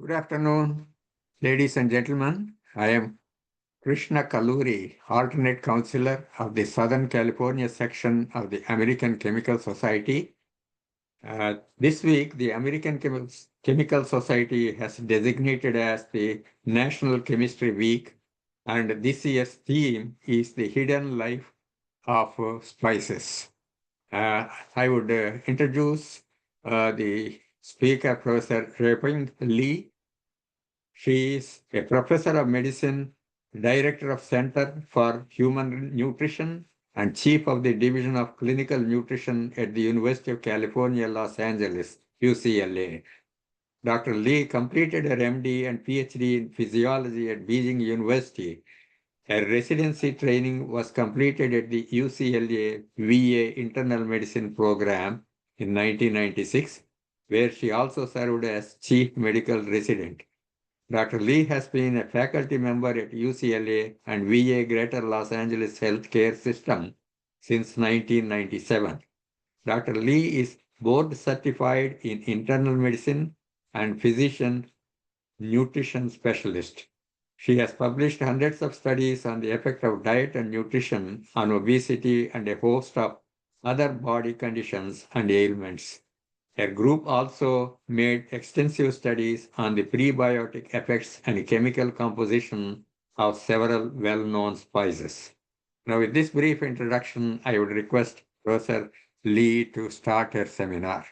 Good afternoon, ladies and gentlemen. I am Krishna Kalluri, alternate counselor of the Southern California section of the American Chemical Society. This week, the American Chemical Society has designated as the National Chemistry Week, and this year's theme is the hidden life of spices. I would introduce the speaker, Professor Zhaoping Lee. She is a professor of medicine, director of Center for Human Nutrition, and chief of the Division of Clinical Nutrition at the University of California, Los Angeles, UCLA. Dr. Lee completed her MD and PhD in physiology at Beijing University. Her residency training was completed at the UCLA VA Internal Medicine Program in 1996, where she also served as chief medical resident. Dr. Lee has been a faculty member at UCLA and VA Greater Los Angeles Healthcare System since 1997. Dr. Lee is board certified in internal medicine and physician nutrition specialist. She has published hundreds of studies on the effect of diet and nutrition on obesity and a host of other body conditions and ailments. Her group also made extensive studies on the prebiotic effects and chemical composition of several well-known spices. Now, with this brief introduction, I would request Professor Lee to start her seminar.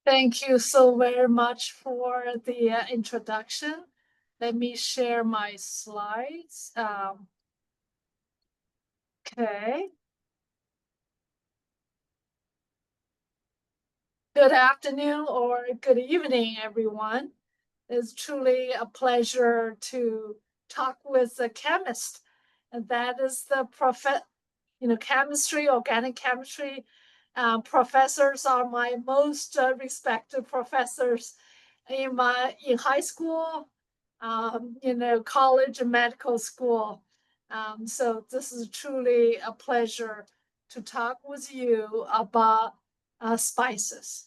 Thank you so very much for the introduction. Let me share my slides. Okay. Good afternoon or good evening, everyone. It's truly a pleasure to talk with a chemist, and that is the chemistry, organic chemistry. Professors are my most respected professors in high school, college and medical school. So this is truly a pleasure to talk with you about spices.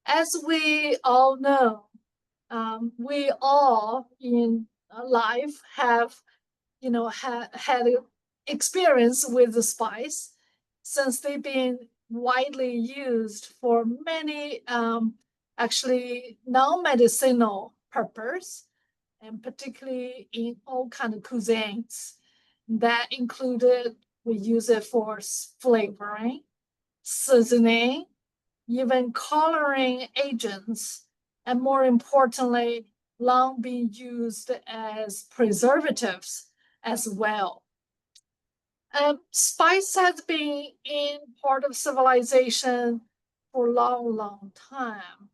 As we all know, we all in life have, had experience with the spice, since they've been widely used for many actually non-medicinal purpose, and particularly in all kind of cuisines. That included, we use it for flavoring, seasoning, even coloring agents, and more importantly, long been used as preservatives as well. Spice has been in part of civilization for a long time.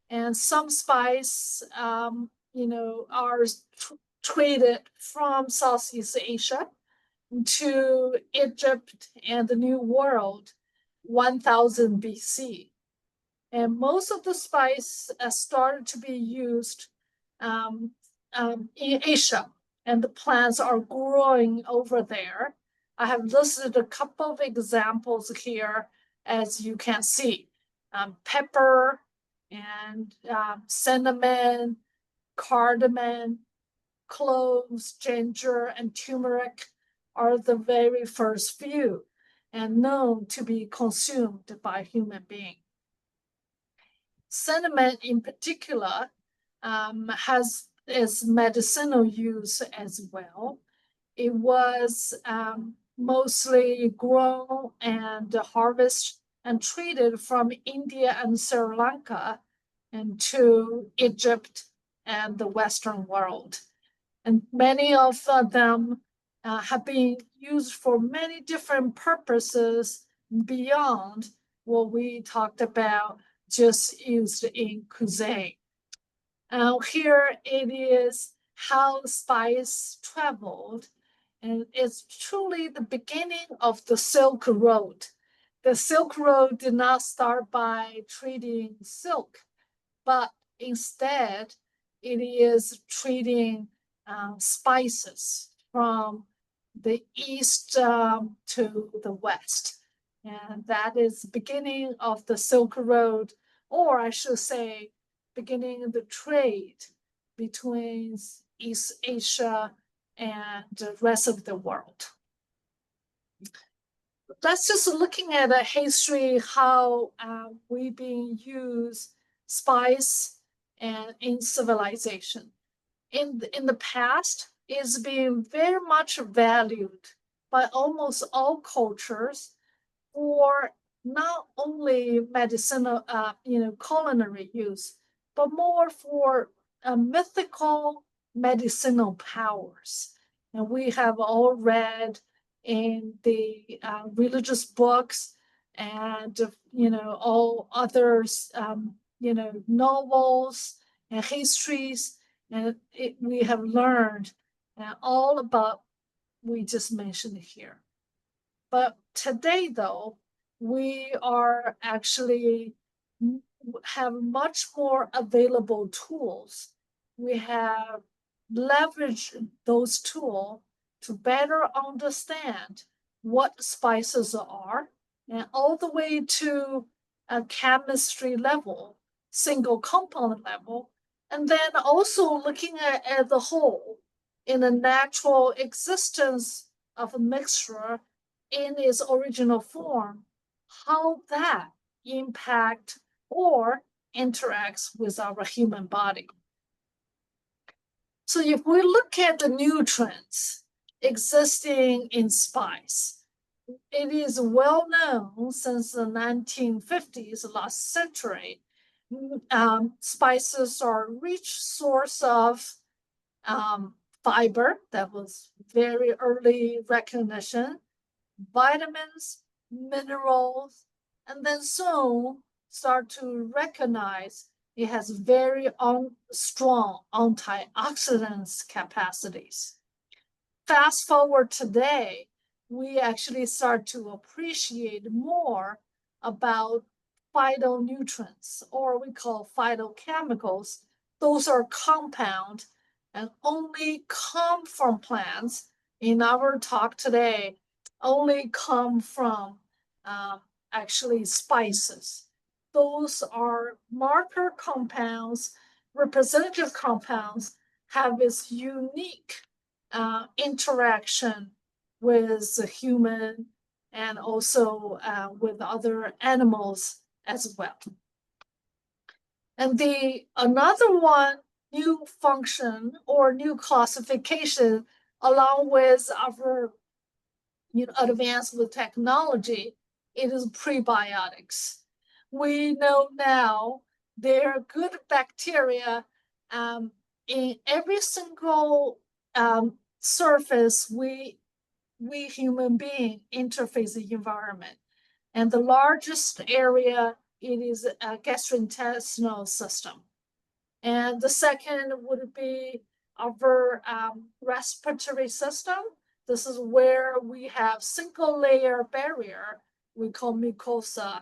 And some spice, are traded from Southeast Asia to Egypt and the New World, 1000 BC. And most of the spice started to be used in Asia, and the plants are growing over there. I have listed a couple of examples here, as you can see. Pepper and cinnamon, cardamom, cloves, ginger, and turmeric are the very first few and known to be consumed by human beings. Cinnamon in particular has its medicinal use as well. It was mostly grown and harvested and traded from India and Sri Lanka into Egypt and the Western world. And many of them have been used for many different purposes beyond what we talked about, just used in cuisine. Here it is how spice traveled, and it's truly the beginning of the Silk Road. The Silk Road did not start by trading silk, but instead it is trading spices from the east to the west. And that is the beginning of the Silk Road, or I should say, beginning the trade between East Asia and the rest of the world. Let's just looking at a history how we've been used spice and in civilization. In the past, it's been very much valued by almost all cultures for not only medicinal, culinary use, but more for mythical medicinal powers. And we have all read in the religious books and all others, novels and histories, and we have learned all about we just mentioned here. But today, though, we are actually have much more available tools. We have leveraged those tools to better understand what spices are, and all the way to a chemistry level, single compound level, and then also looking at the whole in the natural existence of a mixture in its original form, how that impact or interacts with our human body. So if we look at the nutrients existing in spice, it is well known since the 1950s, last century, spices are a rich source of fiber. That was very early recognition, vitamins, minerals, and then soon start to recognize it has very strong antioxidants capacities. Fast forward today, we actually start to appreciate more about phytonutrients, or we call phytochemicals. Those are compound and only come from plants. In our talk today, only come from actually spices. Those are marker compounds, representative compounds, have this unique interaction with the human and also with other animals as well. And another one, new function or new classification, along with our advance with technology, it is prebiotics. We know now there are good bacteria in every single surface we human being interface the environment. And the largest area, it is a gastrointestinal system. And the second would be our respiratory system. This is where we have single layer barrier, we call mucosa,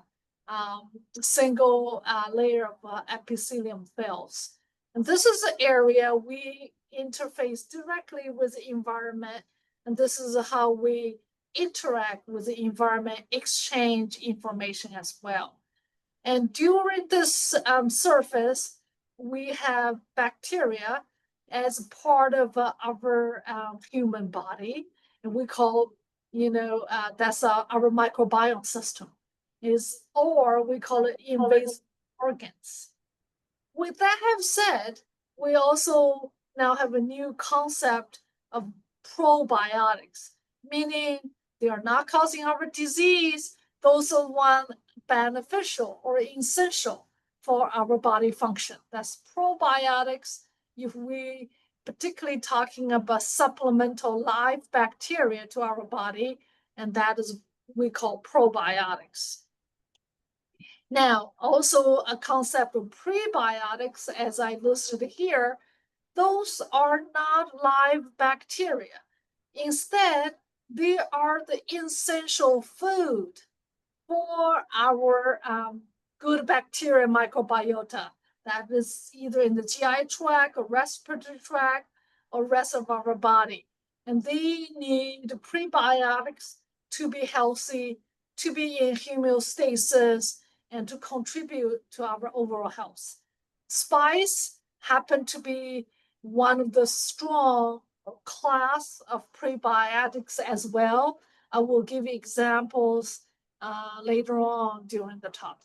single layer of epithelium cells. And this is the area we interface directly with the environment. And this is how we interact with the environment, exchange information as well. And during this surface, we have bacteria as part of our human body, and we call, that's our microbiome system, or we call it invasive organs. With that have said, we also now have a new concept of probiotics, meaning they are not causing our disease. Those are one beneficial or essential for our body function. That's probiotics. If we particularly talking about supplemental live bacteria to our body, and that is we call probiotics. Now, also a concept of prebiotics, as I listed here, those are not live bacteria. Instead, they are the essential food for our good bacteria microbiota that is either in the GI tract or respiratory tract or rest of our body. And they need prebiotics to be healthy, to be in homeostasis, and to contribute to our overall health. Spice happen to be one of the strong class of prebiotics as well. I will give you examples later on during the talk.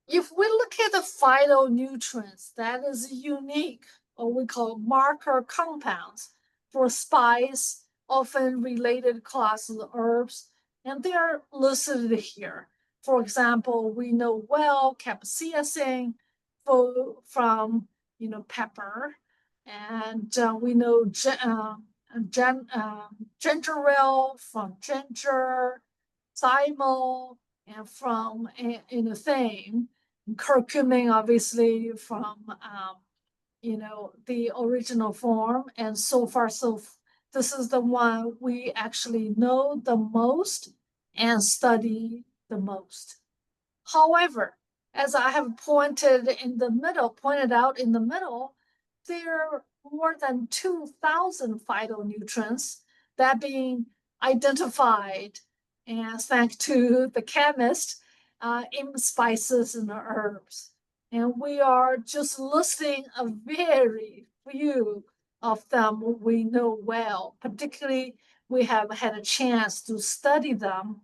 If we look at the phytonutrients, that is unique, or we call marker compounds for spice, often related classes of herbs, and they are listed here. For example, we know well capsaicin from pepper, and we know gingerel from ginger, thymol, and from anything, curcumin obviously from the original form, and so far this is the one we actually know the most and study the most. However, as I have pointed out in the middle, there are more than 2,000 phytonutrients that being identified, and thanks to the chemist, in spices and herbs. And we are just listing a very few of them we know well. Particularly, we have had a chance to study them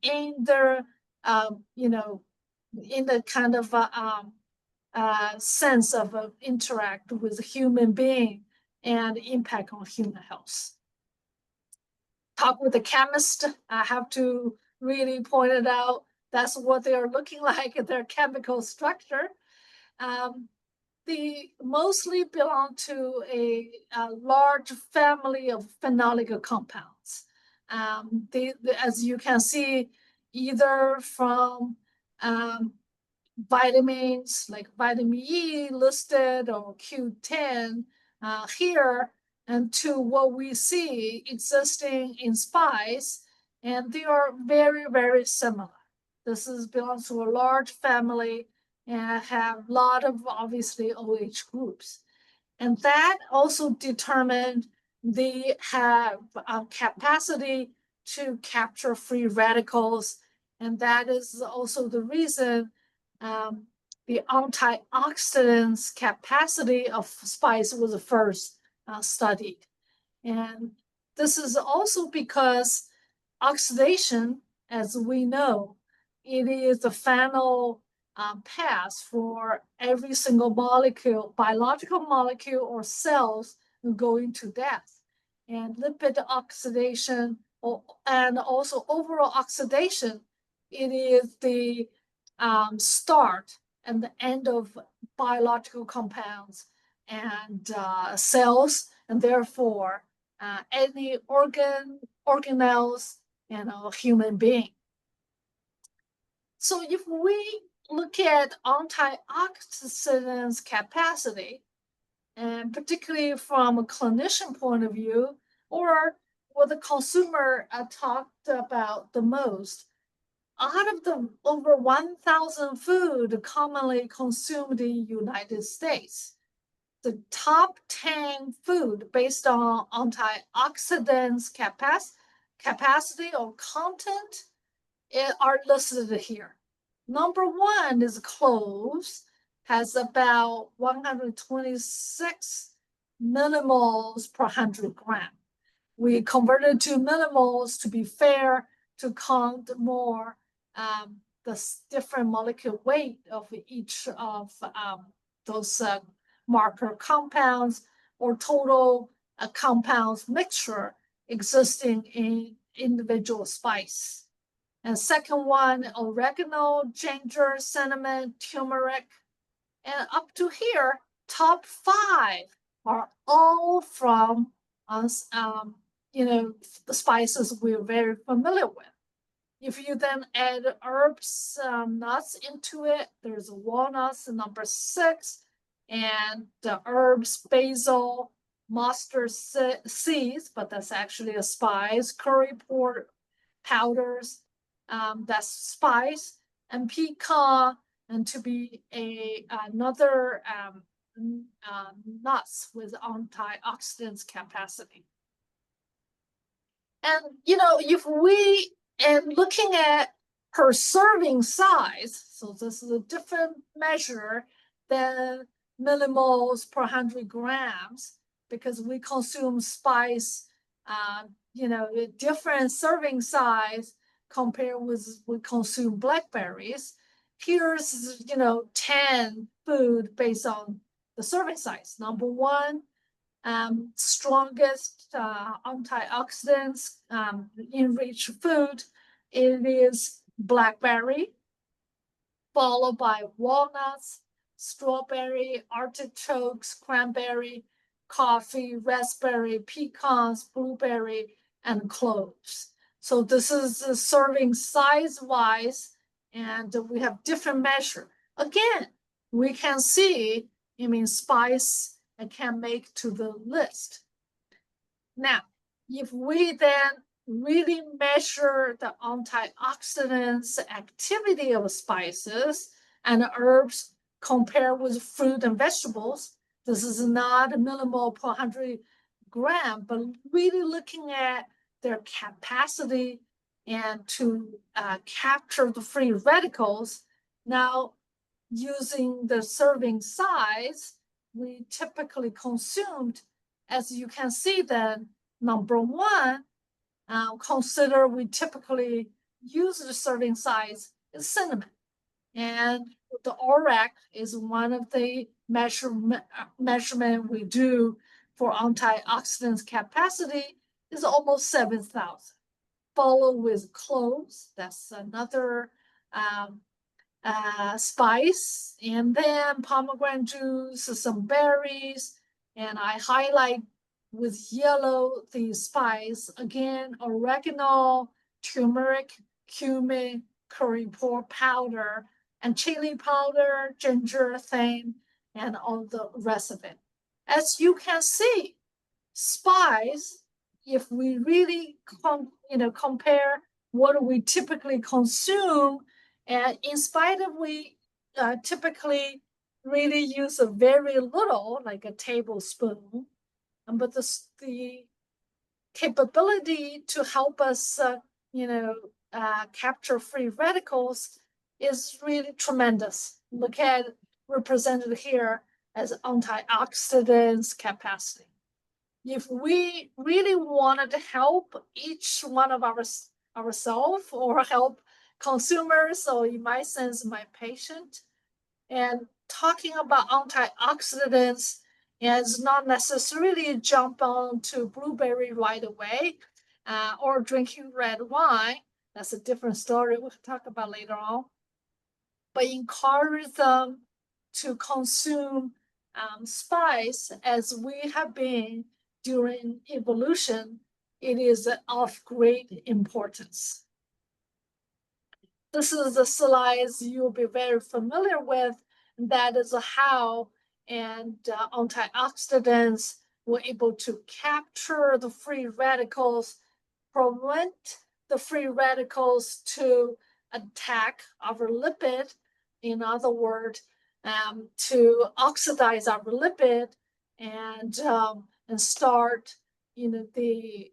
in their, in the kind of sense of interact with a human being and impact on human health. Talk with the chemist, I have to really point it out. That's what they are looking like in their chemical structure. They mostly belong to a large family of phenolic compounds. As you can see, either from vitamins like vitamin E listed or Q10 here, and to what we see existing in spice, and they are very, very similar. This belongs to a large family and have a lot of obviously OH groups. And that also determined they have a capacity to capture free radicals. And that is also the reason the antioxidants capacity of spice was first studied. And this is also because oxidation, as we know, it is the final path for every single molecule, biological molecule or cells going to death. And lipid oxidation and also overall oxidation, it is the start and the end of biological compounds and cells, and therefore any organelles and a human being. So if we look at antioxidants capacity, and particularly from a clinician point of view, or what the consumer talked about the most, out of the over 1,000 food commonly consumed in the United States, the top 10 food based on antioxidants capacity or content are listed here. Number one is cloves, has about 126 millimoles per 100 gram. We converted to millimoles to be fair, to count more the different molecular weight of each of those marker compounds or total compounds mixture existing in individual spice. And second one, oregano, ginger, cinnamon, turmeric. And up to here, top 5 are all from us, the spices we're very familiar with. If you then add herbs, nuts into it, there's walnuts, number 6, and the herbs, basil, mustard seeds, but that's actually a spice, curry powders, that's spice, and pecan, and to be another nuts with antioxidants capacity. And if we and looking at per serving size. So this is a different measure than millimoles per 100 grams because we consume spice, different serving size compared with we consume blackberries. Here's 10 food based on the serving size. Number one, strongest antioxidants enriched food. It is blackberry, followed by walnuts, strawberry, artichokes, cranberry, coffee, raspberry, pecans, blueberry, and cloves. So this is the serving size-wise, and we have different measure. Again, we can see, spice can make to the list. Now, if we then really measure the antioxidants activity of spices and herbs compared with fruit and vegetables, this is not a millimole per 100 gram, but really looking at their capacity and to capture the free radicals. Now, using the serving size, we typically consumed, as you can see then, number one, consider we typically use the serving size is cinnamon. And the ORAC is one of the measurement we do for antioxidants capacity is almost 7,000. Followed with cloves, that's another spice, and then pomegranate juice, some berries, and I highlight with yellow the spice, again, oregano, turmeric, cumin, curry powder, and chili powder, ginger, thyme, and all the rest of it. As you can see, spice, if we really compare what we typically consume, and in spite of we typically really use a very little, like a tablespoon, but the capability to help us, capture free radicals is really tremendous. Look at represented here as antioxidants capacity. If we really wanted to help each one of ourselves or help consumers, or in my sense, my patient, and talking about antioxidants is not necessarily jump on to blueberry right away or drinking red wine. That's a different story we'll talk about later on. But encourage them to consume spice as we have been during evolution. It is of great importance. This is the slides you'll be very familiar with. That is how and antioxidants were able to capture the free radicals, prevent the free radicals to attack our lipid. In other words, to oxidize our lipid and start, the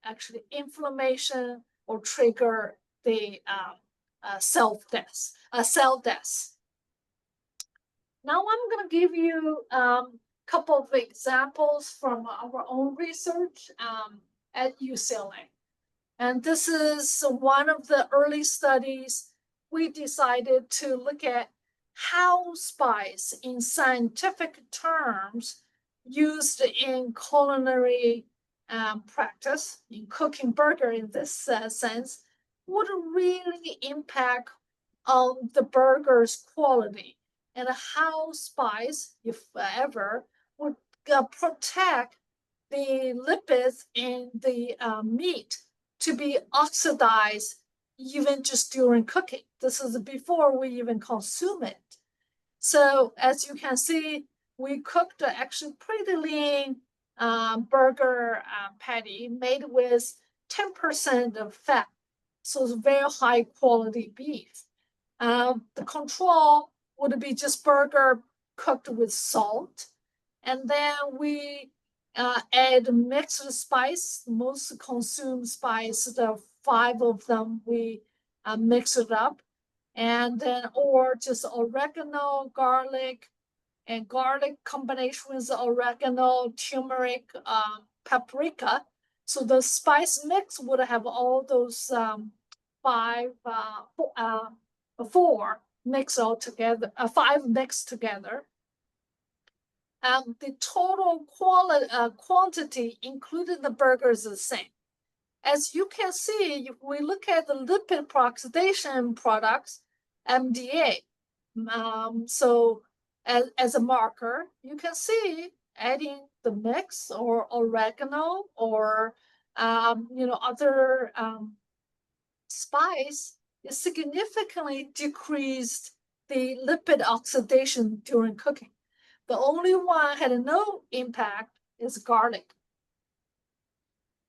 actually inflammation or trigger the cell death. Now I'm going to give you a couple of examples from our own research at UCLA. And this is one of the early studies we decided to look at how spice in scientific terms used in culinary practice, in cooking burger in this sense, would really impact on the burger's quality and how spice, if ever, would protect the lipids in the meat to be oxidized even just during cooking. This is before we even consume it. So as you can see, we cooked actually pretty lean burger patty made with 10% of fat. So it's very high quality beef. The control would be just burger cooked with salt. And then we add mixed spice, most consumed spice, the 5 of them we mix it up, and then or just oregano, garlic, and garlic combination with oregano, turmeric, paprika. So the spice mix would have all those four mix all together, five mixed together. The total quantity, including the burger, is the same. As you can see, if we look at the lipid oxidation products, MDA, so as a marker, you can see adding the mix or oregano or other spice is significantly decreased the lipid oxidation during cooking. The only one had no impact is garlic.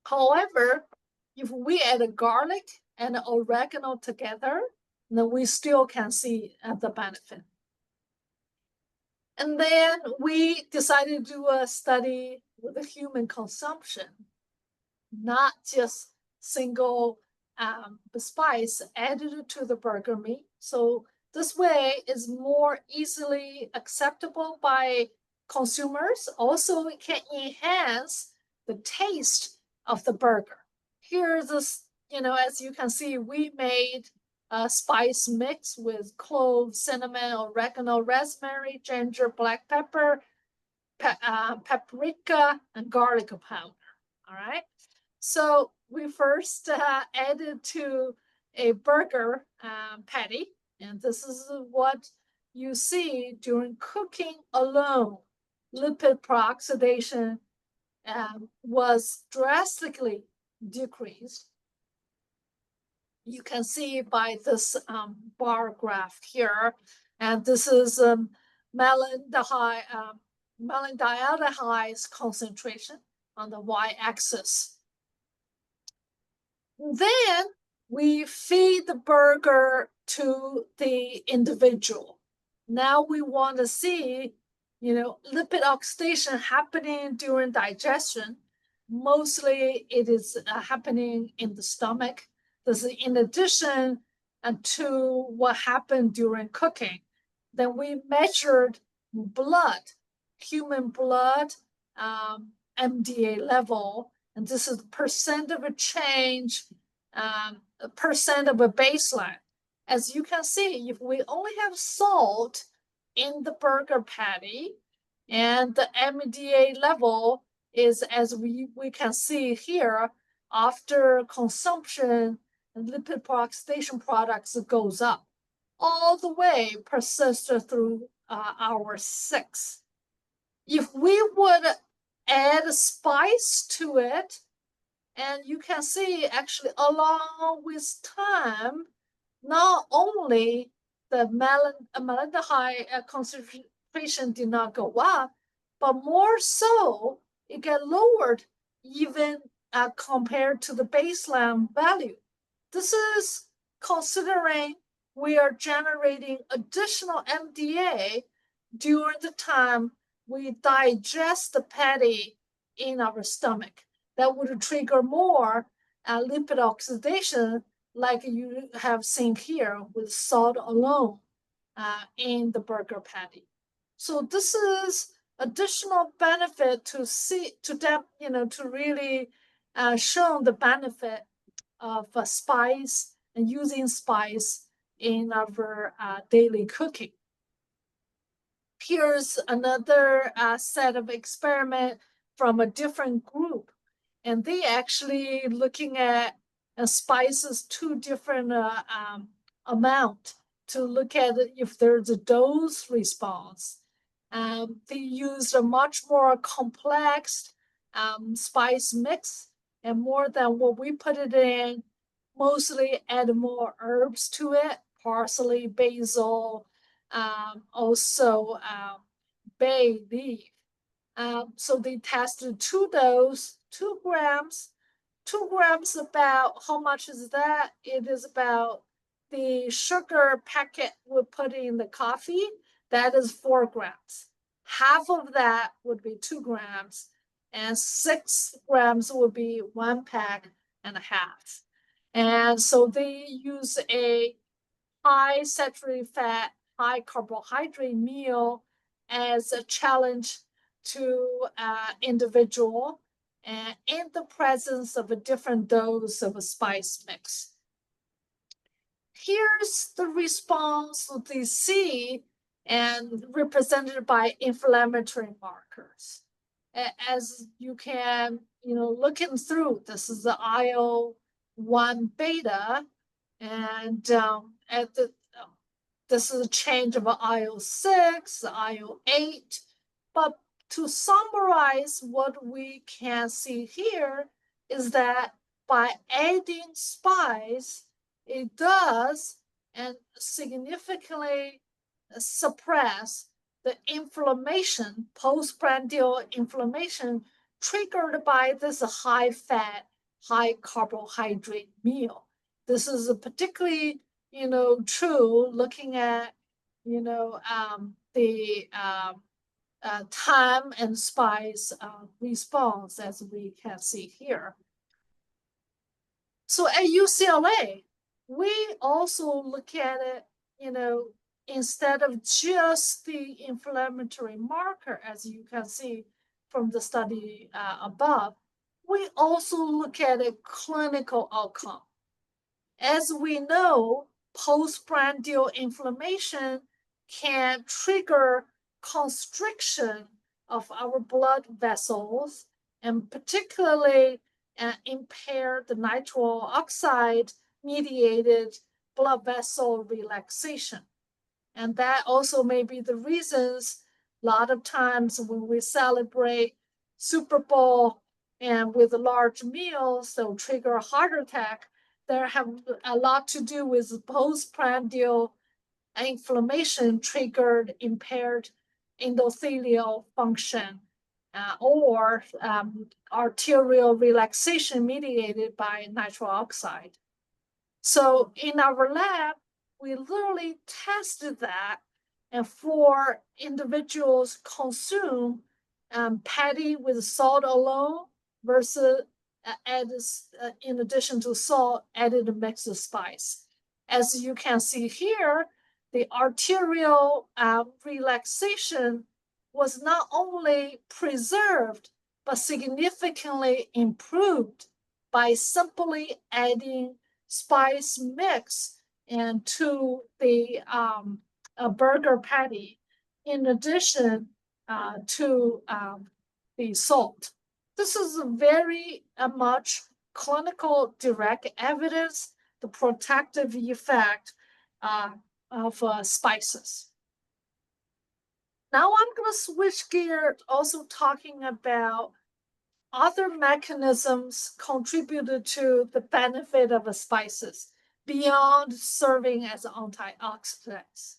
However, if we add a garlic and oregano together, then we still can see the benefit. And then we decided to do a study with the human consumption, not just single spice added to the burger meat. So this way is more easily acceptable by consumers. Also, it can enhance the taste of the burger. Here's this, as you can see, we made a spice mix with cloves, cinnamon, oregano, rosemary, ginger, black pepper, paprika, and garlic powder. All right. So we first added to a burger patty, and this is what you see during cooking alone. Lipid peroxidation was drastically decreased. You can see by this bar graph here, and this is malondialdehyde's concentration on the y-axis. Then we feed the burger to the individual. Now we want to see, lipid oxidation happening during digestion. Mostly it is happening in the stomach. This is in addition to what happened during cooking. Then we measured blood, human blood, MDA level, and this is percent of a change, percent of a baseline. As you can see, if we only have salt in the burger patty, and the MDA level is, as we can see here, after consumption, lipid peroxidation products goes up all the way, persists through hour 6. If we would add a spice to it, and you can see actually along with time, not only the malondialdehyde concentration did not go up, but more so, it got lowered even compared to the baseline value. This is considering we are generating additional MDA during the time we digest the patty in our stomach. That would trigger more lipid oxidation like you have seen here with salt alone in the burger patty. So this is additional benefit to see, to really show the benefit of spice and using spice in our daily cooking. Here's another set of experiment from a different group, and they actually looking at spices 2 different amount to look at if there's a dose response. They used a much more complex spice mix, and more than what we put it in, mostly add more herbs to it, parsley, basil, also bay leaf. So they tested 2 doses, 2 grams. 2 grams about, how much is that? It is about the sugar packet we put in the coffee, that is 4 grams. Half of that would be 2 grams, and 6 grams would be 1.5 packs. And so they use a high saturated fat, high carbohydrate meal as a challenge to individual and in the presence of a different dose of a spice mix. Here's the response they see and represented by inflammatory markers. As you can, looking through, this is the IL-1 beta, and at the this is a change of IL-6, IL-8. But to summarize, what we can see here is that by adding spice, it does and significantly suppress the inflammation, postprandial inflammation triggered by this high fat, high carbohydrate meal. This is particularly true looking at the time and spice response as we can see here. So at UCLA, we also look at it, instead of just the inflammatory marker, as you can see from the study above, we also look at a clinical outcome. As we know, postprandial inflammation can trigger constriction of our blood vessels and particularly impair the nitric oxide mediated blood vessel relaxation. And that also may be the reasons a lot of times when we celebrate Super Bowl and with large meals, they'll trigger a heart attack. There have a lot to do with postprandial inflammation triggered impaired endothelial function or arterial relaxation mediated by nitric oxide. So in our lab, we literally tested that, and for individuals consume patty with salt alone versus in addition to salt, added a mix of spice. As you can see here, the arterial relaxation was not only preserved, but significantly improved by simply adding spice mix and to the burger patty, in addition to the salt. This is very much clinical direct evidence, the protective effect of spices. Now I'm going to switch gear, also talking about other mechanisms contributed to the benefit of spices beyond serving as antioxidants.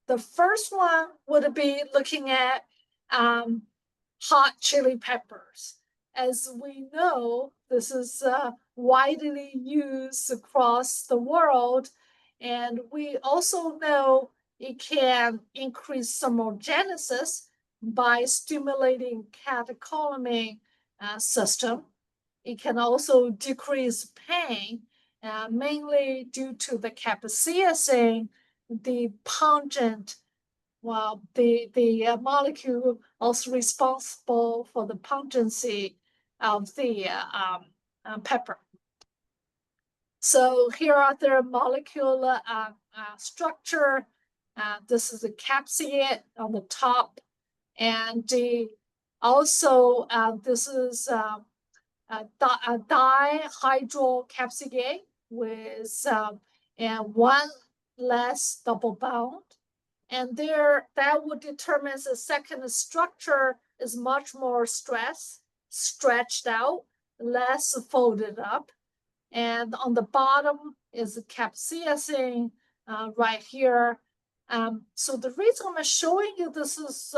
The first one would be looking at hot chili peppers. As we know, this is widely used across the world, and we also know it can increase thermogenesis by stimulating catecholamine system. It can also decrease pain, mainly due to the capsaicin, the pungent, the molecule also responsible for the pungency of the pepper. So here are their molecular structure. This is a capsaicin on the top, and also this is a dihydrocapsaicin with and one less double bound. And there, that would determine the second structure is much more stretched out, less folded up. And on the bottom is capsaicin right here. So the reason I'm showing you this is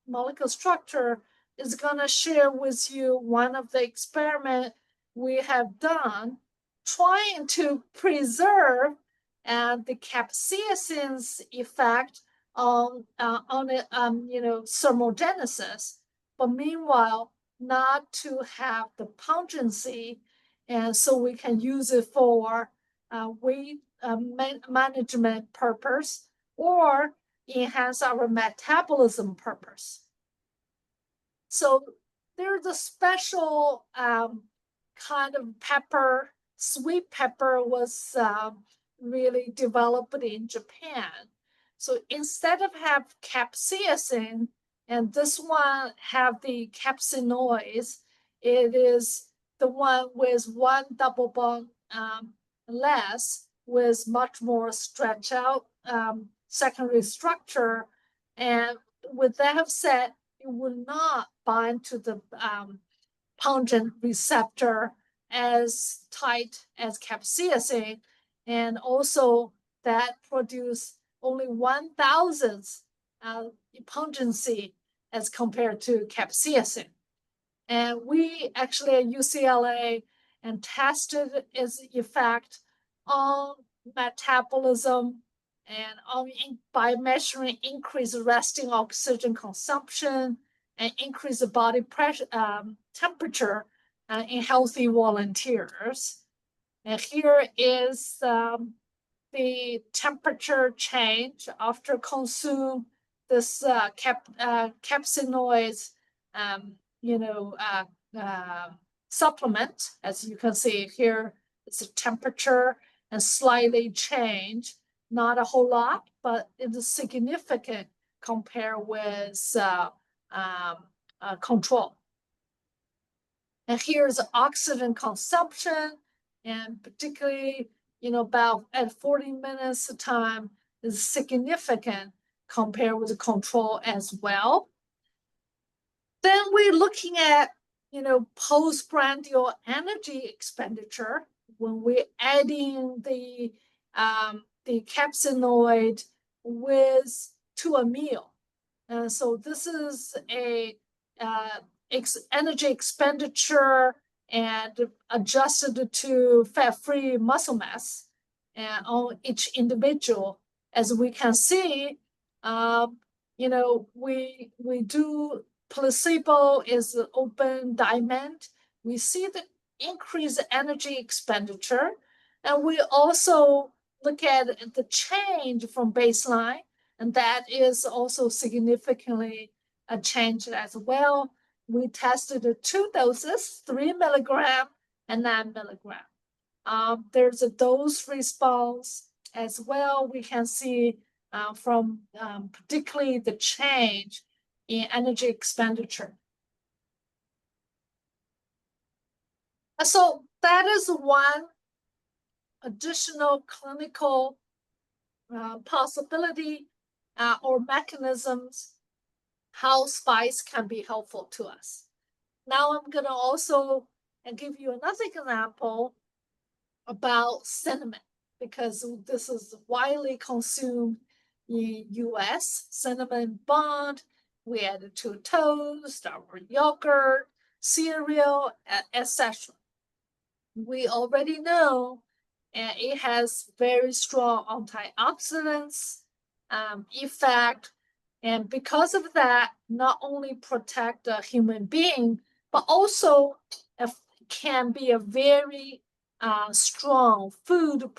molecular structure is going to share with you one of the experiments we have done trying to preserve the capsaicin's effect on thermogenesis, but meanwhile not to have the pungency And so we can use it for weight management purpose or enhance our metabolism purpose. So there's a special kind of pepper, sweet pepper was really developed in Japan. So instead of have capsaicin, and this one have the capsaicinoids, it is the one with one double bond less, with much more stretch out secondary structure. And with that said, it will not bind to the pungent receptor as tight as capsaicin, and also that produce only 1,000th pungency as compared to capsaicin. And we actually at UCLA and tested its effect on metabolism and by measuring increased resting oxygen consumption and increased body pressure temperature in healthy volunteers. And here is the temperature change after consume this capsaicinoids, supplement. As you can see here, it's a temperature and slightly change, not a whole lot, but it is significant compared with control. And here's oxygen consumption, and particularly, about at 40 minutes of time is significant compared with the control as well. Then we're looking at, postprandial energy expenditure when we're adding the capsaicinoid to a meal. And so this is a energy expenditure and adjusted to fat-free muscle mass and on each individual. As we can see, we do placebo is open diamond. We see the increased energy expenditure, and we also look at the change from baseline, and that is also significantly a change as well. We tested 2 doses, 3 milligram and 9 milligram. There's a dose response as well. We can see from particularly the change in energy expenditure. So that is one additional clinical possibility or mechanisms how spice can be helpful to us. Now I'm going to also give you another example about cinnamon, because this is widely consumed in US. Cinnamon bun, we add it to toast, our yogurt, cereal, etc. We already know it has very strong antioxidants effect. And because of that, not only protect a human being, but also can be a very strong food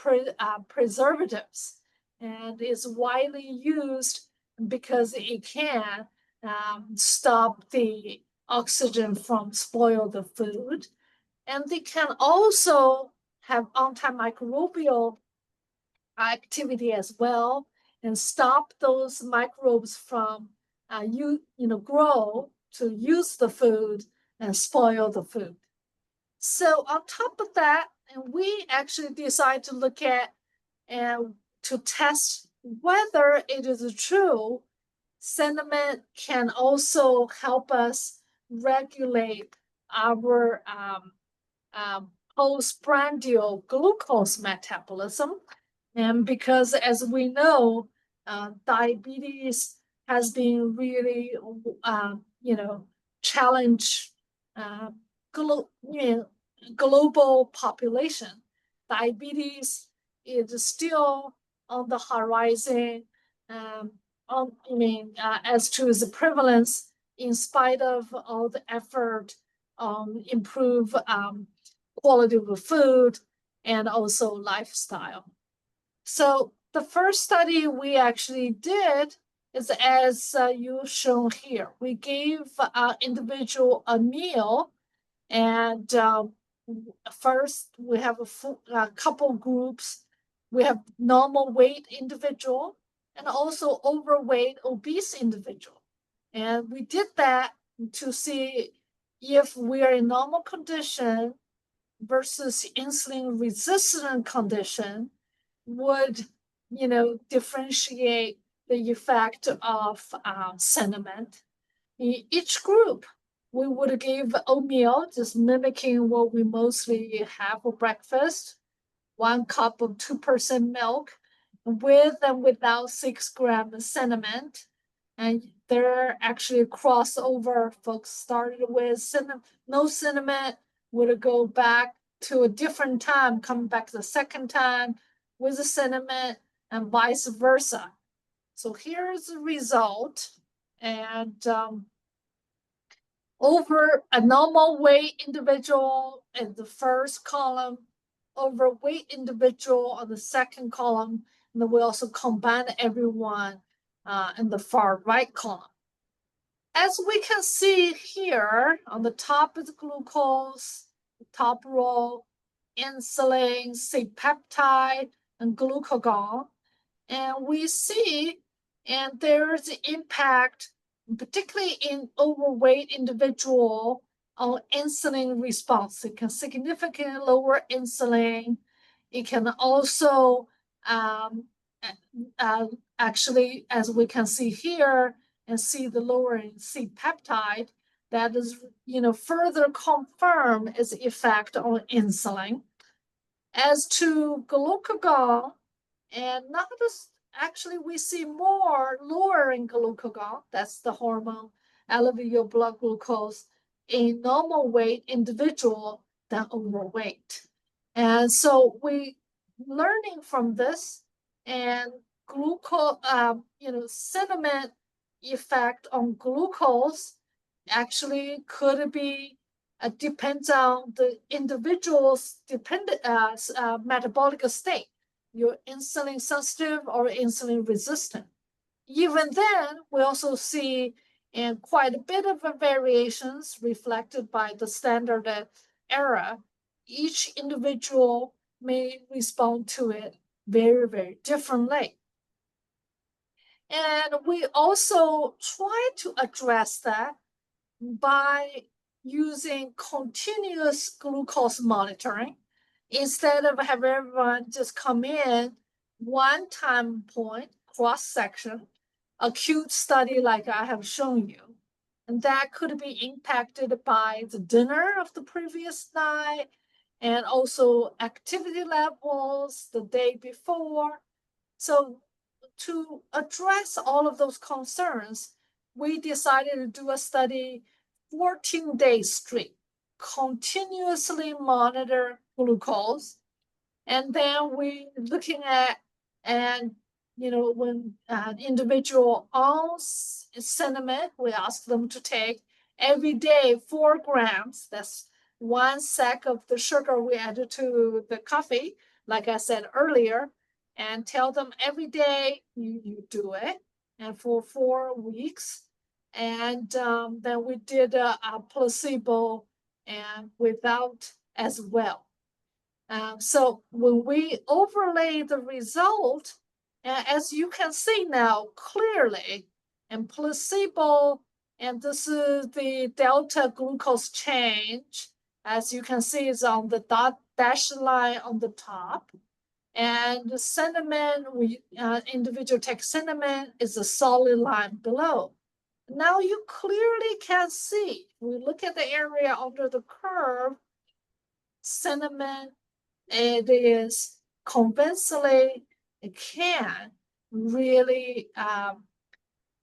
preservatives, and is widely used because it can stop the oxygen from spoil the food. And they can also have antimicrobial activity as well, and stop those microbes from grow to use the food and spoil the food. So on top of that, and we actually decide to look at and to test whether it is true cinnamon can also help us regulate our postprandial glucose metabolism. And because, as we know, diabetes has been really, challenge global population. Diabetes is still on the horizon. As to its prevalence, in spite of all the effort improve quality of the food, and also lifestyle. So the first study we actually did is as you shown here. We gave individual a meal, and first we have a couple groups. We have normal weight individual and also overweight obese individual. And we did that to see if we are in normal condition versus insulin resistant condition would, differentiate the effect of sentiment. In each group, we would give oatmeal, just mimicking what we mostly have for breakfast, 1 cup of 2% milk, with and without 6 grams cinnamon. And there actually a crossover. Folks started with no cinnamon, would go back to a different time, come back the second time with the cinnamon, and vice versa. So here's the result. And over a normal weight individual in the first column, overweight individual on the second column, and then we also combine everyone in the far right column. As we can see here, on the top is glucose, the top row, insulin, C-peptide, and glucagon. And we see, and there's impact, particularly in overweight individual, on insulin response. It can significantly lower insulin. It can also actually, as we can see here, and see the lowering C-peptide, that is, further confirm its effect on insulin. As to glucagon, and not just, actually we see more lowering glucagon, that's the hormone, elevate your blood glucose in normal weight individual than overweight. And so we learning from this, and glucose, cinnamon effect on glucose actually could be depends on the individual's metabolic state. You're insulin sensitive or insulin resistant. Even then, we also see and quite a bit of variations reflected by the standard error. Each individual may respond to it very, very differently. And we also try to address that by using continuous glucose monitoring instead of having everyone just come in one time point, cross section, acute study like I have shown you. And that could be impacted by the dinner of the previous night and also activity levels the day before. So to address all of those concerns, we decided to do a study 14 days straight, continuously monitor glucose. And then we looking at, and when an individual on cinnamon, we ask them to take every day 4 grams. That's 1 sack of the sugar we added to the coffee, like I said earlier, and tell them every day you do it, and for 4 weeks. And then we did a placebo and without as well. So when we overlay the result, as you can see now clearly, and placebo, and this is the delta glucose change, as you can see is on the dashed line on the top. And the cinnamon, individual take cinnamon is a solid line below. Now you clearly can see, we look at the area under the curve, cinnamon, it is convincingly, it can really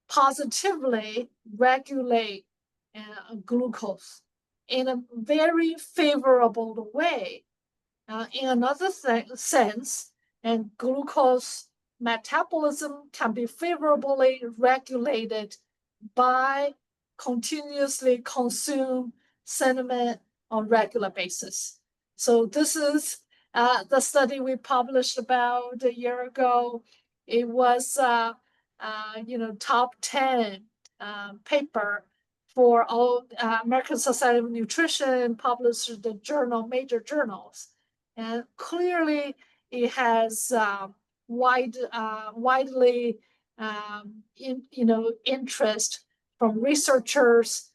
positively regulate glucose in a very favorable way. In another sense, and glucose metabolism can be favorably regulated by continuously consume cinnamon on regular basis. So this is the study we published about a year ago. It was, top 10 paper for all American Society of Nutrition, published in the major journals. And clearly it has widely interest from researchers,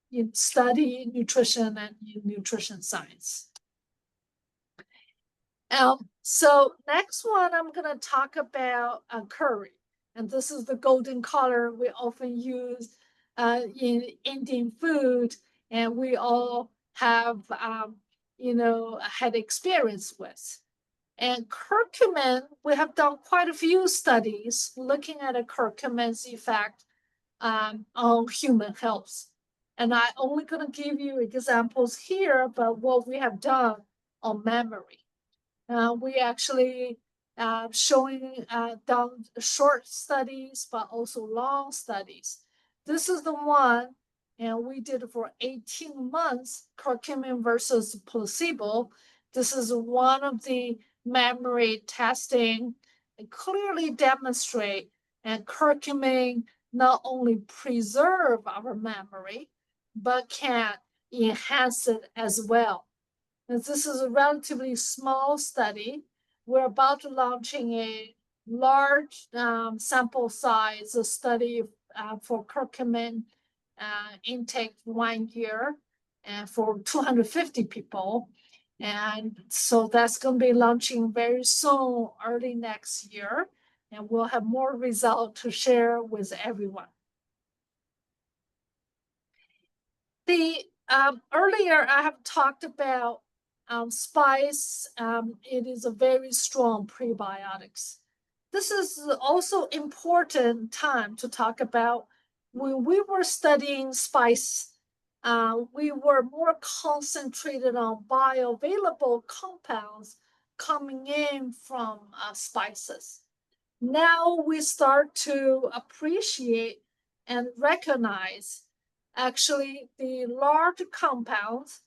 in study nutrition and nutrition science. So next one, I'm gonna talk about curry. And this is the golden color we often use in Indian food, and we all have, had experience with. And curcumin, we have done quite a few studies looking at a curcumin's effect on human health. And I'm only gonna give you examples here about what we have done on memory. We actually done short studies, but also long studies. This is the one, and we did it for 18 months, curcumin versus placebo. This is one of the memory testing, and clearly demonstrate and curcumin not only preserve our memory, but can enhance it as well. And this is a relatively small study. We're about to launching a large sample size study for curcumin intake 1 year and for 250 people. And so that's going to be launching very soon, early next year. And we'll have more results to share with everyone. Earlier I have talked about spice. It is a very strong prebiotics. This is also important time to talk about. When we were studying spice, we were more concentrated on bioavailable compounds coming in from spices. Now we start to appreciate and recognize actually the large compounds.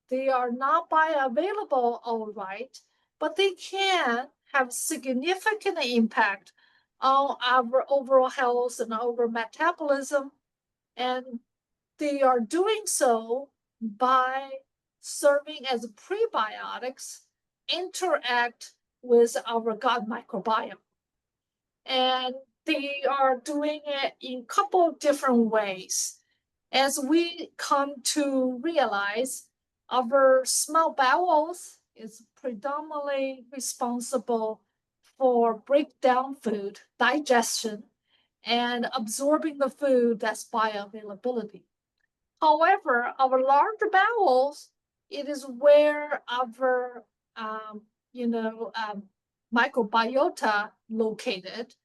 They are not bioavailable, all right, but they can have significant impact on our overall health and our metabolism. And they are doing so by serving as prebiotics, interact with our gut microbiome. And they are doing it in a couple of different ways. As we come to realize, our small bowels is predominantly responsible for breakdown food, digestion, and absorbing the food that's bioavailability. However, our large bowels, it is where our microbiota located.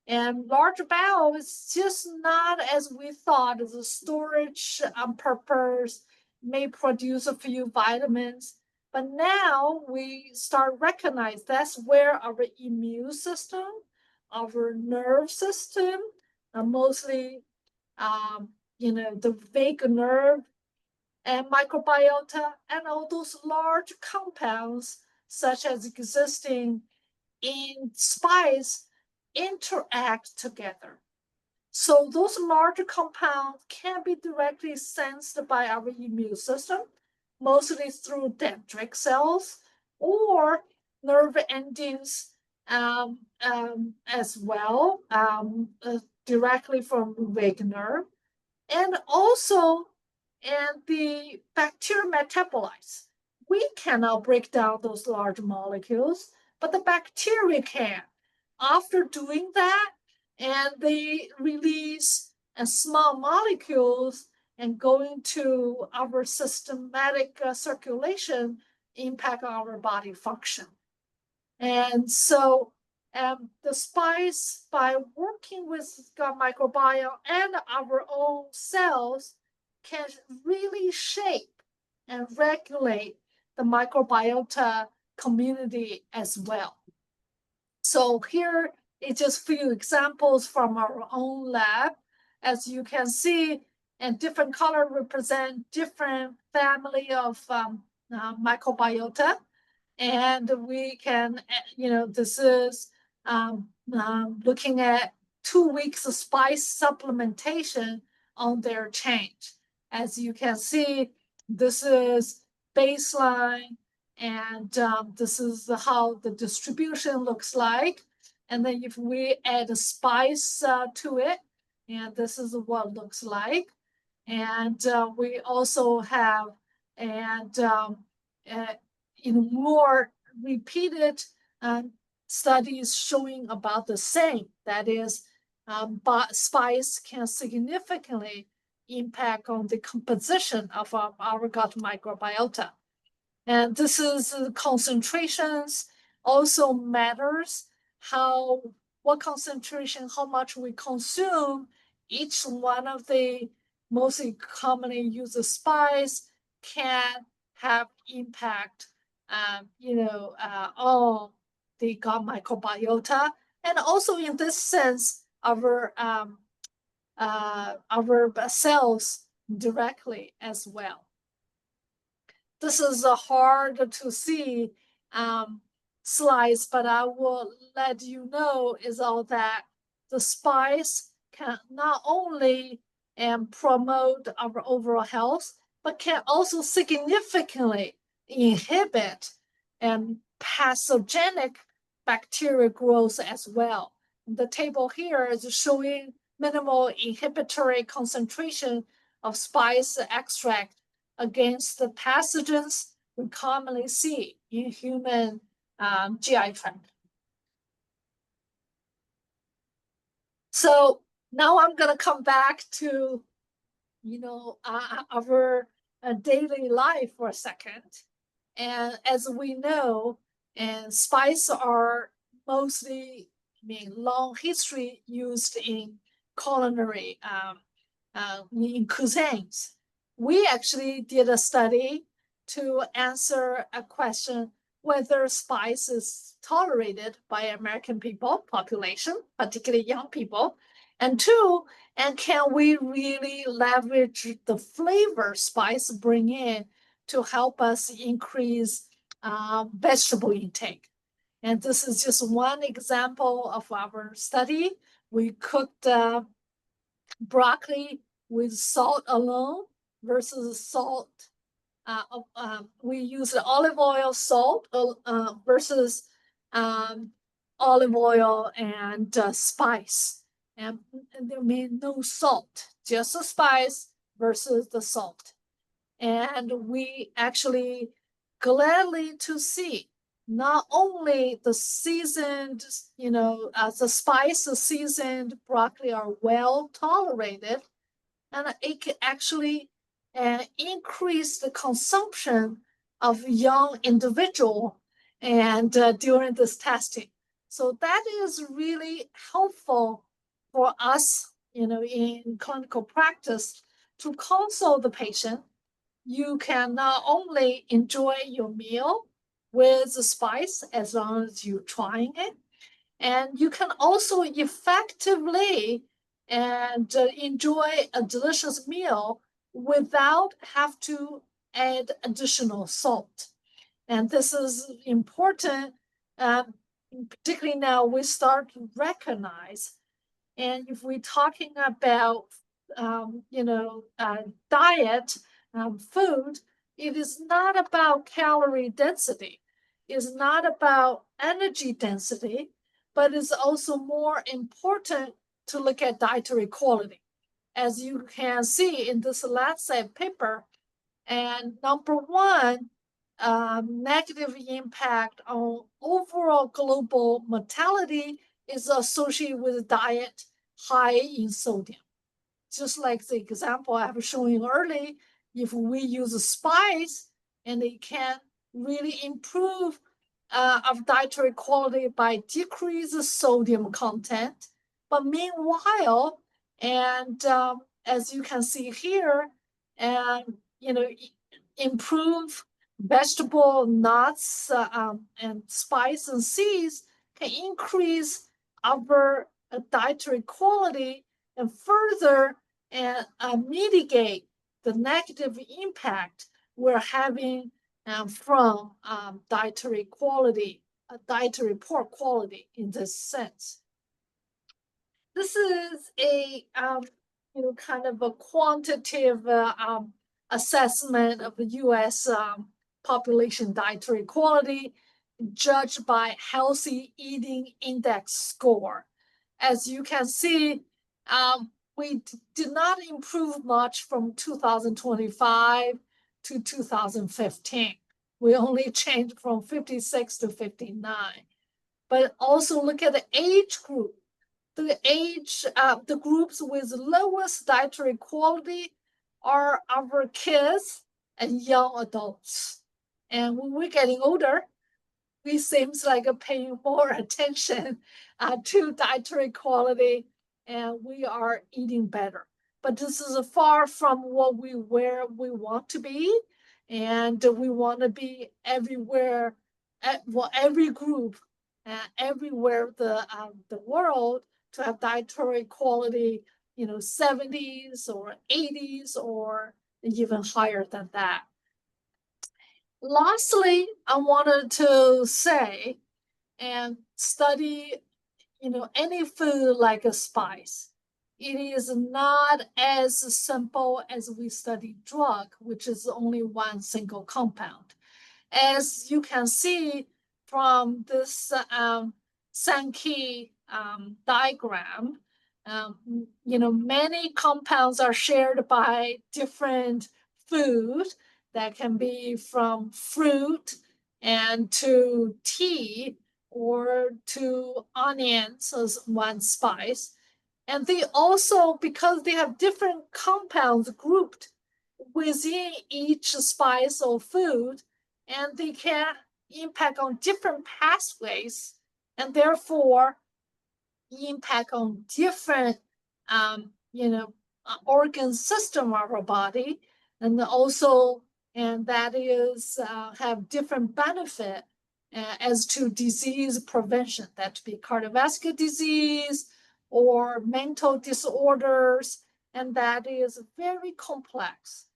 And large bowel is just not as we thought, as a storage purpose, may produce a few vitamins. But now we start recognize that's where our immune system, our nerve system, mostly, the vagus nerve and microbiota, and all those large compounds, such as existing in spice, interact together. So those larger compounds can be directly sensed by our immune system, mostly through dendritic cells or nerve endings as well, directly from vagus nerve. And also, the bacterial metabolites. We cannot break down those large molecules, but the bacteria can. After doing that, and they release small molecules and going to our systematic circulation, impact our body function. And so the spice, by working with gut microbiome and our own cells, can really shape and regulate the microbiota community as well. So here is just a few examples from our own lab. As you can see, and different color represent different family of microbiota. And we can, this is looking at 2 weeks of spice supplementation on their change. As you can see, this is baseline, and this is how the distribution looks like. And then if we add a spice to it, and this is what it looks like. And we also have, and in more repeated studies showing about the same. That is, spice can significantly impact on the composition of our gut microbiota. And this is concentrations also matters, what concentration, how much we consume each one of the most commonly used spice can have impact, on the gut microbiota, and also in this sense, our cells directly as well. This is a hard to see slides, but I will let you know is all that the spice can not only promote our overall health, but can also significantly inhibit pathogenic bacteria growth as well. The table here is showing minimal inhibitory concentration of spice extract against the pathogens we commonly see in human GI tract. So now I'm going to come back to, our daily life for a second. And as we know, and spices are mostly, long history used in culinary, in cuisines. We actually did a study to answer a question whether spice is tolerated by American people population, particularly young people, and two, and can we really leverage the flavor spice bring in to help us increase vegetable intake. And this is just one example of our study. We cooked broccoli with salt alone versus salt. We used olive oil, salt versus olive oil and spice. And there may no salt, just the spice versus the salt. And we actually gladly to see not only the seasoned, the spice seasoned broccoli are well tolerated, and it can actually increase the consumption of young individual and during this testing. So that is really helpful for us, in clinical practice to console the patient. You can not only enjoy your meal with the spice as long as you're trying it, and you can also effectively enjoy a delicious meal without have to add additional salt. And this is important, particularly now we start to recognize. And if we're talking about, diet, food, it is not about calorie density. It's not about energy density, but it's also more important to look at dietary quality. As you can see in this Lancet paper, and number one, negative impact on overall global mortality is associated with a diet high in sodium. Just like the example I was showing earlier, if we use a spice, and it can really improve our dietary quality by decrease the sodium content. But meanwhile, and as you can see here, and improve vegetable, nuts, and spice and seeds can increase our dietary quality and further and mitigate the negative impact we're having from dietary quality, dietary poor quality in this sense. This is a kind of a quantitative assessment of the U.S. Population dietary quality judged by Healthy Eating Index score. As you can see, we did not improve much from 2025 to 2015. We only changed from 56 to 59. But also look at the age group. The groups with lowest dietary quality are our kids and young adults. And when we're getting older, we seems like paying more attention to dietary quality, and we are eating better. But this is far from where we want to be, and we want to be everywhere, every group, everywhere the world to have dietary quality, 70s or 80s or even higher than that. Lastly, I wanted to say and study, any food like a spice. It is not as simple as we study drug, which is only one single compound. As you can see from this Sankey diagram, many compounds are shared by different food that can be from fruit and to tea or to onions as one spice. And they also, because they have different compounds grouped within each spice or food, and they can impact on different pathways and therefore impact on different organ system of our body, and also that is have different benefit as to disease prevention, that be cardiovascular disease or mental disorders, and that is very complex.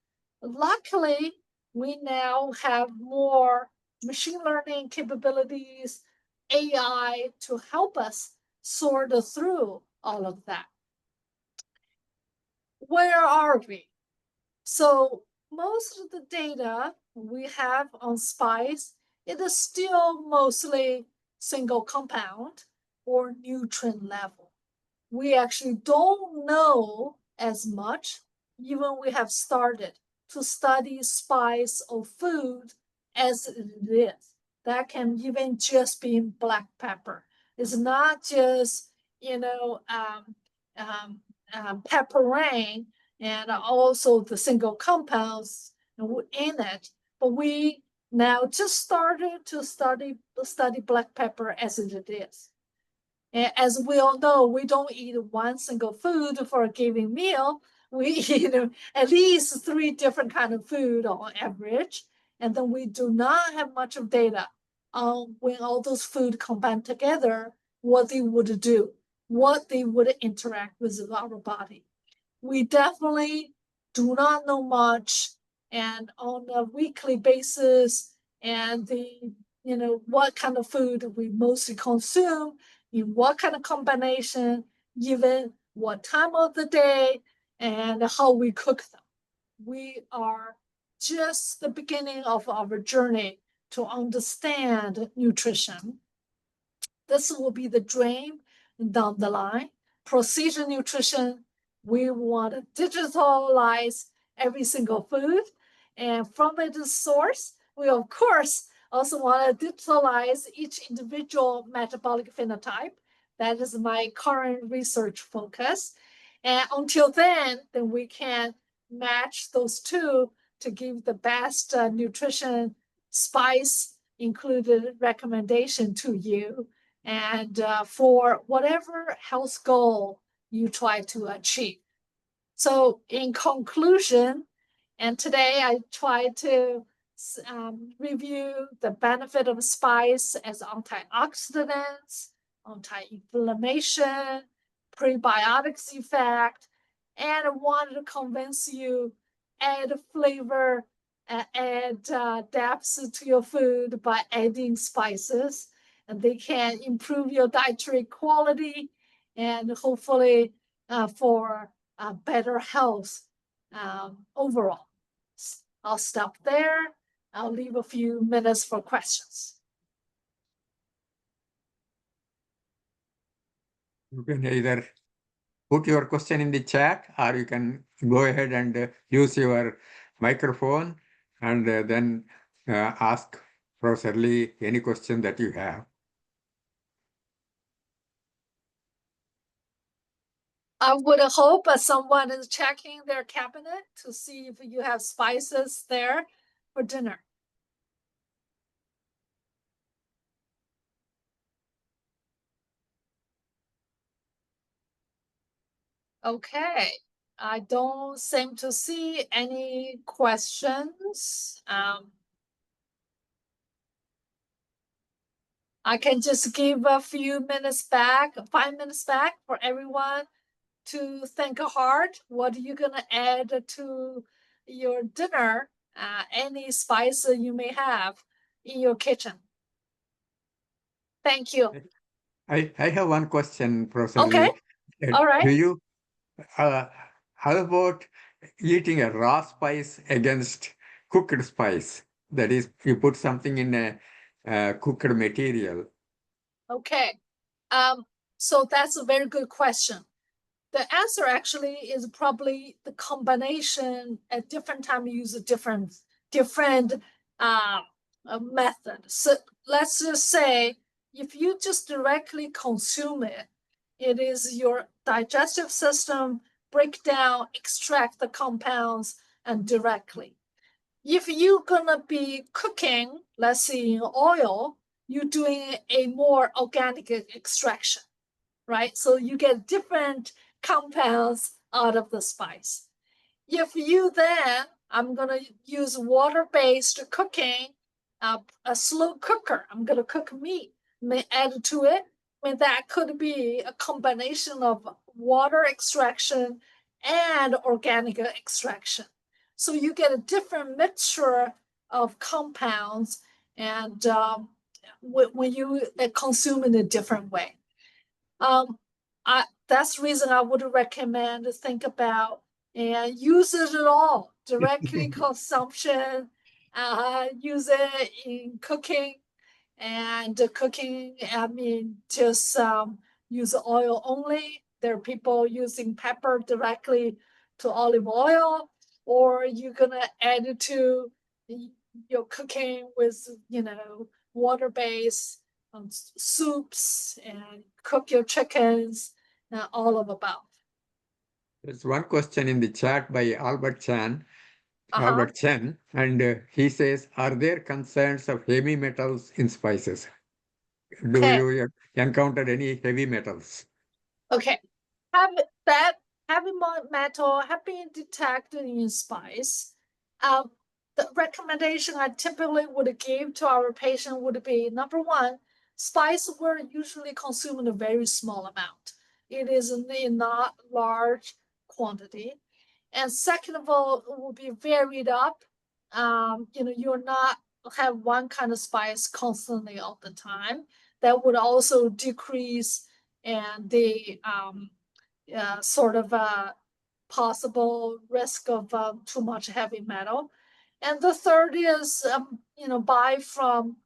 Luckily, we now have more machine learning capabilities, AI, to help us sort through all of that. Where are we? So most of the data we have on spice, it is still mostly single compound or nutrient level. We actually don't know as much, even we have started to study spice or food as it is. That can even just be black pepper. It's not just, pepper rain and also the single compounds in it. But we now just started to study black pepper as it is. And as we all know, we don't eat one single food for a given meal. We eat at least 3 different kinds of food on average. And then we do not have much of data on when all those food combine together, what they would do, what they would interact with our body. We definitely do not know much, and on a weekly basis, and what kind of food we mostly consume, in what kind of combination, given what time of the day, and how we cook them. We are just the beginning of our journey to understand nutrition. This will be the dream down the line. Precision nutrition, we want to digitalize every single food. And from its source, we of course also want to digitalize each individual metabolic phenotype. That is my current research focus. And until then we can match those two to give the best nutrition spice included recommendation to you, and for whatever health goal you try to achieve. So in conclusion, and today I try to review the benefit of spice as antioxidants, anti-inflammation, prebiotics effect, and I wanted to convince you, add flavor, add depth to your food by adding spices, and they can improve your dietary quality and hopefully for better health overall. I'll stop there. I'll leave a few minutes for questions. You can either put your question in the chat, or you can go ahead and use your microphone and then ask Professor Lee any question that you have. I would hope someone is checking their cabinet to see if you have spices there for dinner. Okay, I don't seem to see any questions. I can just give a few minutes back, 5 minutes back for everyone to think hard. What are you gonna add to your dinner? Any spice you may have in your kitchen. Thank you. I have one question, Professor Okay, Lee. all right. Do you, how about eating a raw spice against cooked spice? That is, you put something in a cooked material. Okay. So that's a very good question. The answer actually is probably the combination at different time you use a different method. So let's just say if you just directly consume it, it is your digestive system break down, extract the compounds and directly. If you're gonna be cooking, let's say in oil, you're doing a more organic extraction, right? So you get different compounds out of the spice. If you then, I'm gonna use water-based cooking, a slow cooker, I'm gonna cook meat, may add to it. I mean, that could be a combination of water extraction and organic extraction. So you get a different mixture of compounds and when you consume in a different way. That's the reason I would recommend to think about and use it at all. Directly consumption, use it in cooking, and cooking, I mean, just use oil only. There are people using pepper directly to olive oil, or you're gonna add it to your cooking with, water-based soups and cook your chickens, all of above. There's one question in the chat by Albert Chen, and he says, are there concerns of heavy metals in spices? Do Okay. you encounter any heavy metals? Okay. Heavy metal have been detected in spice. The recommendation I typically would give to our patient would be, number one, spice were usually consumed in a very small amount. It is in not large quantity. And second of all, it will be varied up. You're not have one kind of spice constantly all the time. That would also decrease and the sort of possible risk of too much heavy metal. And the third is, buy from,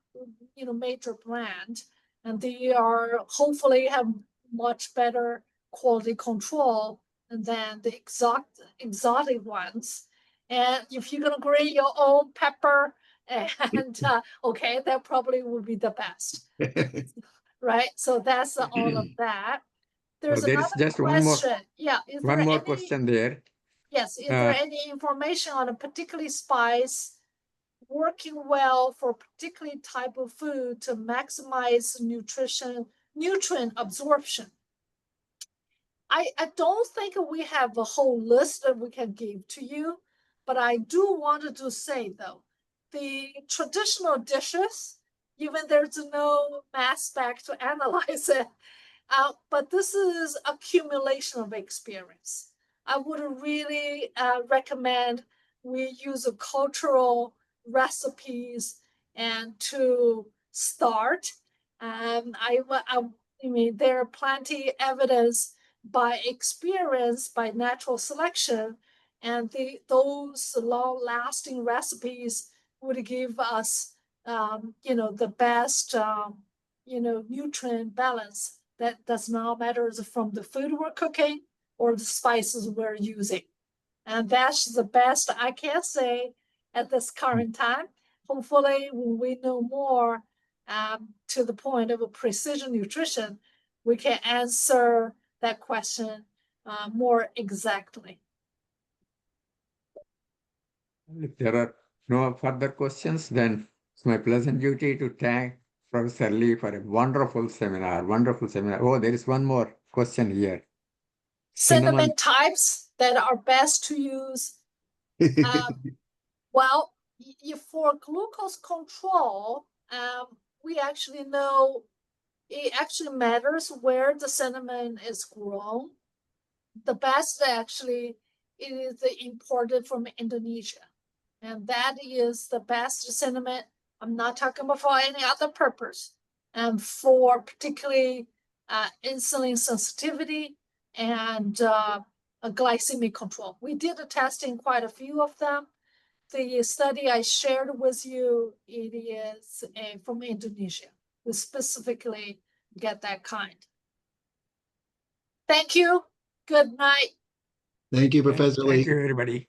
major brand, and they are hopefully have much better quality control than the exotic ones. And if you're gonna grate your own pepper, and okay, that probably would be the best, right? So that's all of that. There's There is another just question. Yeah, is there one more any? question there. Yes, is there any information on a particular spice working well for a particular type of food to maximize nutrient absorption? I don't think we have a whole list that we can give to you, but I do wanted to say though, the traditional dishes, even there's no mass spec to analyze it, but this is accumulation of experience. I would really recommend we use cultural recipes and to start. I mean, there are plenty evidence by experience, by natural selection, and those long-lasting recipes would give us, the best, nutrient balance that does not matter from the food we're cooking or the spices we're using. And that's the best I can say at this current time. Hopefully, when we know more to the point of a precision nutrition, we can answer that question more exactly. If there are no further questions, then it's my pleasant duty to thank Professor Lee for a wonderful seminar. Wonderful seminar. Oh, there is one more question here. Cinnamon types that are best to use. Well, for glucose control, we actually know it actually matters where the cinnamon is grown. The best actually is imported from Indonesia, and that is the best cinnamon. I'm not talking about for any other purpose, for particularly insulin sensitivity and glycemic control. We did a testing quite a few of them. The study I shared with you, it is from Indonesia. We specifically get that kind. Thank you. Good night. Thank you, Professor Lee. Thank you, everybody.